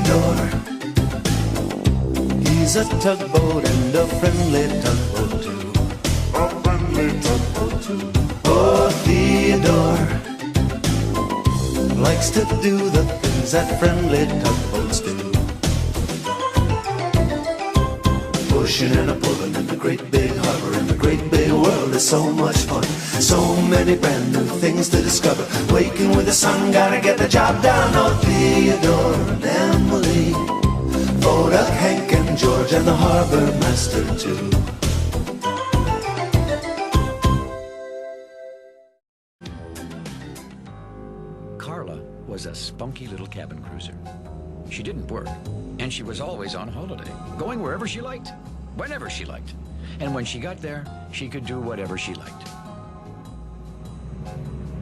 Theodore. He's a tugboat and a friendly tugboat too. A friendly tugboat too. Oh, Theodore likes to do the things that friendly tugboats do. Pushing and a pulling in the great big harbor, in the great big world is so much fun. So many brand new things to discover. Waking with the sun, gotta get the job done. Oh, Theodore and Emily, Bodak, Hank and George, and the harbor master too. Carla was a spunky little cabin cruiser. She didn't work, and she was always on holiday, going wherever she liked, whenever she liked. And when she got there, she could do whatever she liked.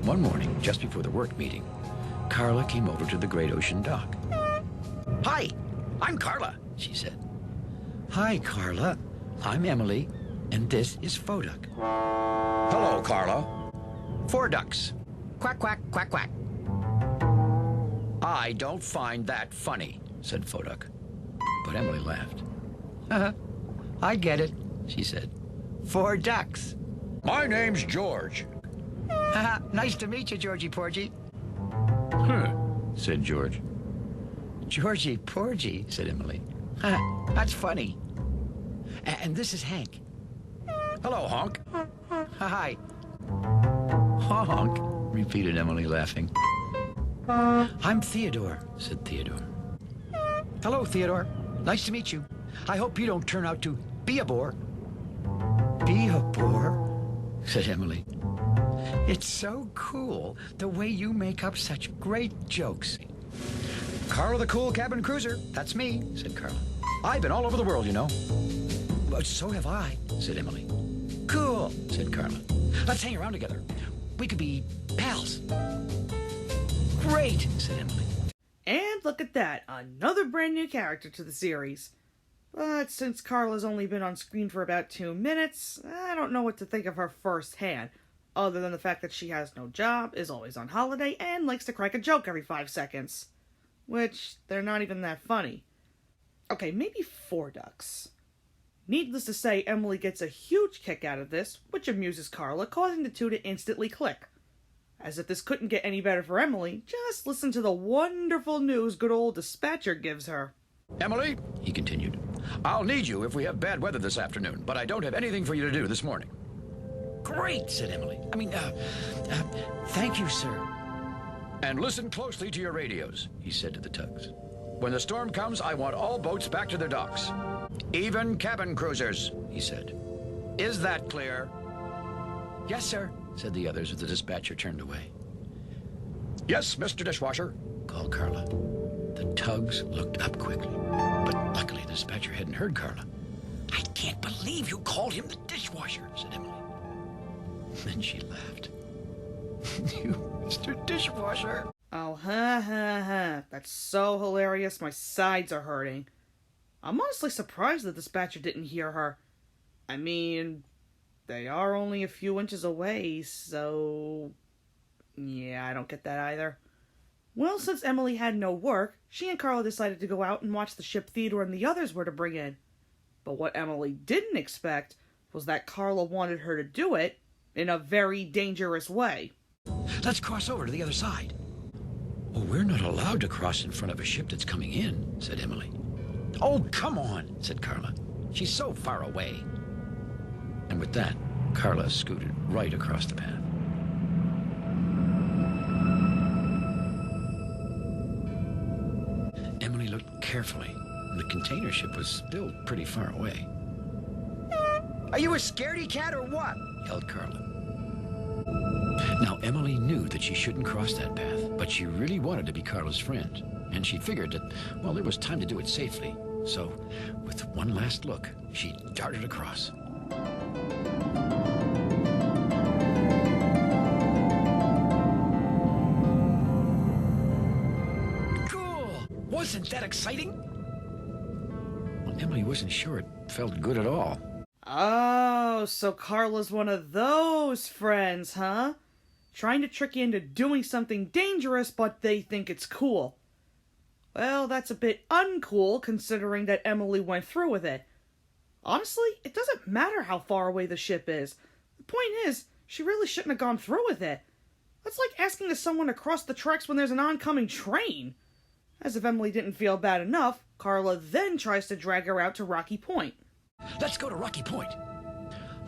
One morning, just before the work meeting, Carla came over to the great ocean dock. "Hi, I'm Carla," she said. "Hi, Carla. I'm Emily, and this is Foduck." "Hello, Carla. 4 ducks. Quack, quack, quack, quack." "I don't find that funny," said Foduck. But Emily laughed. "I get it," she said. 4 ducks. "My name's George." "Nice to meet you, Georgie Porgy." Said George. "Georgie Porgy," said Emily. "That's funny. And this is Hank." "Hello, Honk." "Hi." "Honk," repeated Emily, laughing. "I'm Theodore," said Theodore. "Hello, Theodore. Nice to meet you. I hope you don't turn out to be a bore." "Be a bore?" said Emily. "It's so cool the way you make up such great jokes." "Carla the cool cabin cruiser, that's me," said Carla. "I've been all over the world, you know." "So have I," said Emily. "Cool," said Carla. "Let's hang around together. We could be pals." "Great," said Emily. And look at that, another brand new character to the series. But since Carla's only been on screen for about 2 minutes, I don't know what to think of her firsthand, other than the fact that she has no job, is always on holiday, and likes to crack a joke every 5 seconds. Which, they're not even that funny. Okay, maybe 4 ducks. Needless to say, Emily gets a huge kick out of this, which amuses Carla, causing the two to instantly click. As if this couldn't get any better for Emily, just listen to the wonderful news good old dispatcher gives her. "Emily," he continued, "I'll need you if we have bad weather this afternoon, but I don't have anything for you to do this morning." "Great," said Emily. Thank you, sir." "And listen closely to your radios," he said to the tugs. "When the storm comes, I want all boats back to their docks. Even cabin cruisers," he said. "Is that clear?" "Yes, sir," said the others as the dispatcher turned away. "Yes, Mr. Dishwasher," called Carla. The tugs looked up quickly, but luckily the dispatcher hadn't heard Carla. "I can't believe you called him the dishwasher," said Emily. Then she laughed. "You, Mr. Dishwasher." Oh, ha. That's so hilarious, my sides are hurting. I'm honestly surprised the dispatcher didn't hear her. I mean, they are only a few inches away, so... yeah, I don't get that either. Well, since Emily had no work, she and Carla decided to go out and watch the ship Theodore and the others were to bring in. But what Emily didn't expect was that Carla wanted her to do it in a very dangerous way. "Let's cross over to the other side." "Oh, we're not allowed to cross in front of a ship that's coming in," said Emily. "Oh, come on," said Carla. "She's so far away." And with that, Carla scooted right across the path. Emily looked carefully, and the container ship was still pretty far away. "Are you a scaredy cat or what?" yelled Carla. Now, Emily knew that she shouldn't cross that path, but she really wanted to be Carla's friend, and she figured that, well, it was time to do it safely. So, with one last look, she darted across. Cool! Wasn't that exciting? Well, Emily wasn't sure it felt good at all. Oh, so Carla's one of those friends, huh? Trying to trick you into doing something dangerous, but they think it's cool. Well, that's a bit uncool considering that Emily went through with it. Honestly, it doesn't matter how far away the ship is. The point is, she really shouldn't have gone through with it. That's like asking someone to cross the tracks when there's an oncoming train. As if Emily didn't feel bad enough, Carla then tries to drag her out to Rocky Point. Let's go to Rocky Point.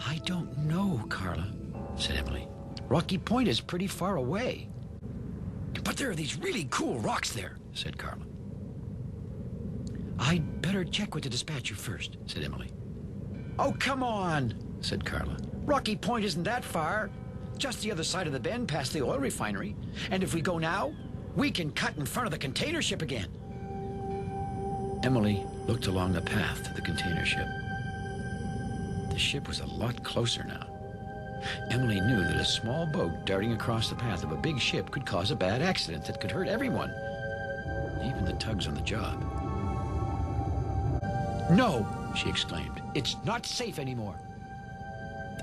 I don't know, Carla, said Emily. Rocky Point is pretty far away. But there are these really cool rocks there, said Carla. I'd better check with the dispatcher first, said Emily. Oh, come on, said Carla. Rocky Point isn't that far. Just the other side of the bend past the oil refinery. And if we go now, we can cut in front of the container ship again. Emily looked along the path to the container ship. The ship was a lot closer now. Emily knew that a small boat darting across the path of a big ship could cause a bad accident that could hurt everyone, even the tugs on the job. No, she exclaimed. It's not safe anymore.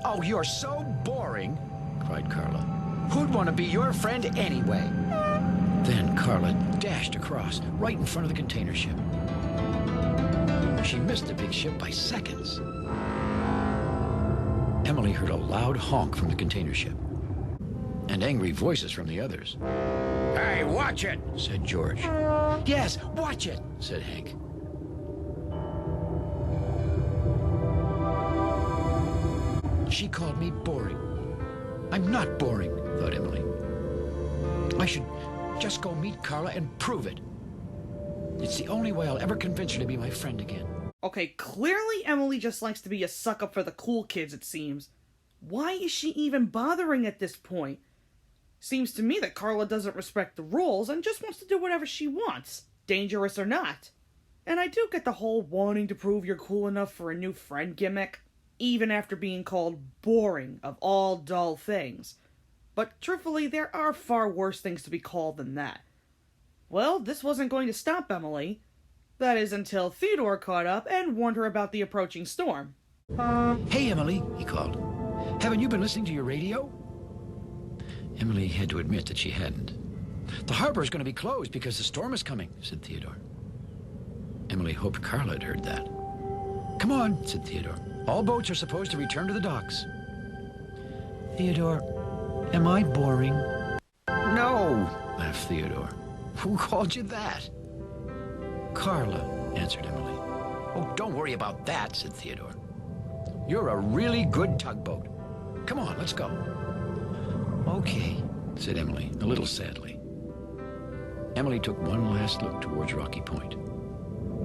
Oh, you're so boring, cried Carla. Who'd want to be your friend anyway? Then Carla dashed across, right in front of the container ship. She missed the big ship by seconds. Emily heard a loud honk from the container ship, and angry voices from the others. Hey, watch it, said George. Yes, watch it, said Hank. She called me boring. I'm not boring, thought Emily. I should just go meet Carla and prove it. It's the only way I'll ever convince her to be my friend again. Okay, clearly Emily just likes to be a suck-up for the cool kids, it seems. Why is she even bothering at this point? Seems to me that Carla doesn't respect the rules and just wants to do whatever she wants, dangerous or not. And I do get the whole wanting to prove you're cool enough for a new friend gimmick, even after being called boring of all dull things. But truthfully, there are far worse things to be called than that. Well, this wasn't going to stop Emily. That is until Theodore caught up and warned her about the approaching storm. Hey, Emily, he called. Haven't you been listening to your radio? Emily had to admit that she hadn't. The harbor is going to be closed because the storm is coming, said Theodore. Emily hoped Carla had heard that. Come on, said Theodore. All boats are supposed to return to the docks. Theodore, am I boring? No, laughed Theodore. Who called you that? Carla, answered Emily. Oh, don't worry about that, said Theodore. You're a really good tugboat. Come on, let's go. Okay, said Emily, a little sadly. Emily took one last look towards Rocky Point,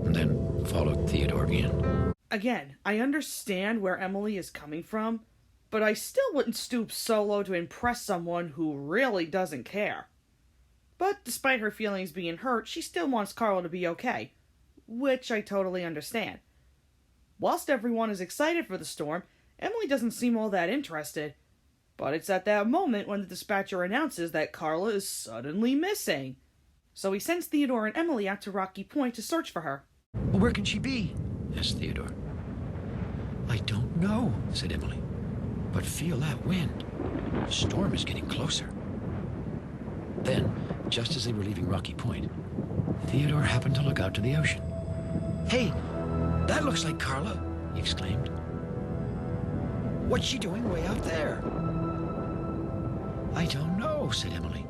and then followed Theodore in. Again, I understand where Emily is coming from, but I still wouldn't stoop so low to impress someone who really doesn't care. But despite her feelings being hurt, she still wants Carla to be okay, which I totally understand. Whilst everyone is excited for the storm, Emily doesn't seem all that interested. But it's at that moment when the dispatcher announces that Carla is suddenly missing. So he sends Theodore and Emily out to Rocky Point to search for her. Well, where can she be? Asked Theodore. I don't know, said Emily. But feel that wind. The storm is getting closer. Then, just as they were leaving Rocky Point, Theodore happened to look out to the ocean. Hey, that looks like Carla, he exclaimed. What's she doing way out there? I don't know, said Emily.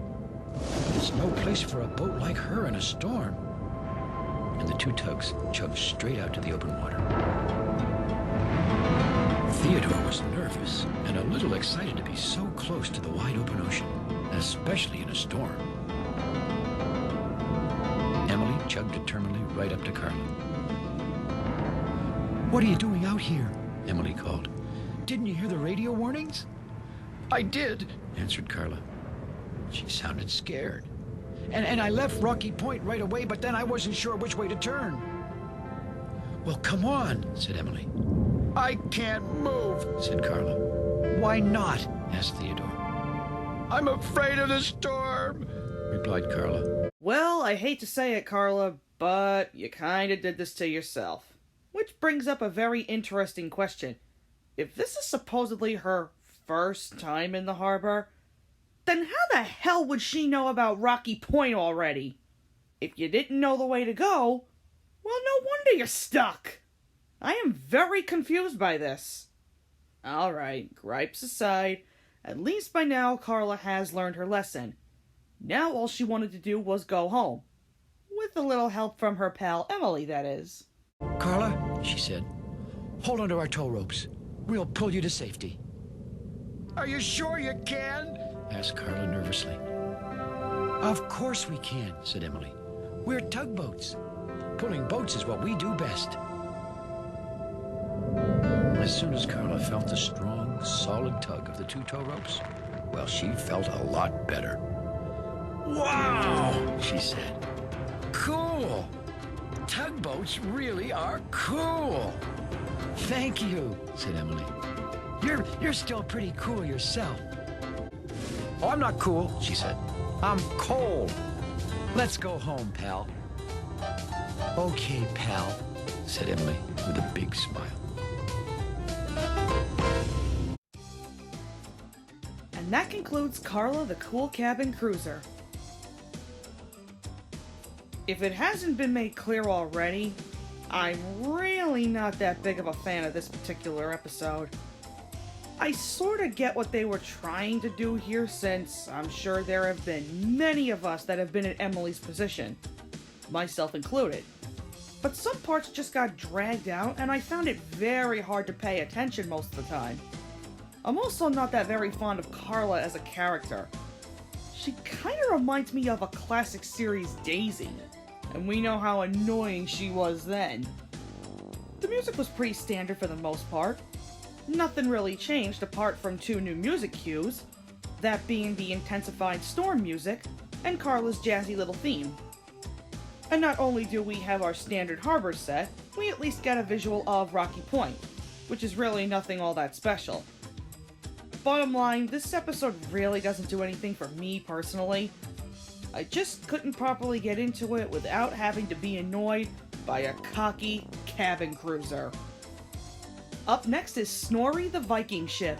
There's no place for a boat like her in a storm. And the two tugs chugged straight out to the open water. Theodore was nervous and a little excited to be so close to the wide open ocean, especially in a storm. Emily chugged determinedly right up to Carla. What are you doing out here? Emily called. Didn't you hear the radio warnings? I did, answered Carla. She sounded scared. And I left Rocky Point right away, but then I wasn't sure which way to turn. Well, come on, said Emily. I can't move, said Carla. Why not? Asked Theodore. I'm afraid of the storm, replied Carla. Well, I hate to say it, Carla, but you kinda did this to yourself. Which brings up a very interesting question. If this is supposedly her first time in the harbor, then how the hell would she know about Rocky Point already? If you didn't know the way to go, well, no wonder you're stuck. I am very confused by this. Alright, gripes aside, at least by now Carla has learned her lesson. Now all she wanted to do was go home. With a little help from her pal Emily, that is. Carla, she said, hold onto our tow ropes. We'll pull you to safety. Are you sure you can? Asked Carla nervously. Of course we can, said Emily. We're tugboats. Pulling boats is what we do best. As soon as Carla felt the strong, solid tug of the two tow ropes, well, she felt a lot better. Wow, she said. Cool. Tugboats really are cool. Thank you, said Emily. You're still pretty cool yourself. Oh, I'm not cool, she said. I'm cold. Let's go home, pal. Okay, pal, said Emily with a big smile. And that concludes Carla the Cool Cabin Cruiser. If it hasn't been made clear already, I'm really not that big of a fan of this particular episode. I sorta get what they were trying to do here, since I'm sure there have been many of us that have been in Emily's position, myself included. But some parts just got dragged out, and I found it very hard to pay attention most of the time. I'm also not that very fond of Carla as a character. She kinda reminds me of a classic series Daisy, and we know how annoying she was then. The music was pretty standard for the most part. Nothing really changed apart from two new music cues, that being the intensified storm music and Carla's jazzy little theme. And not only do we have our standard harbor set, we at least get a visual of Rocky Point, which is really nothing all that special. Bottom line, this episode really doesn't do anything for me personally. I just couldn't properly get into it without having to be annoyed by a cocky cabin cruiser. Up next is Snorri the Viking Ship.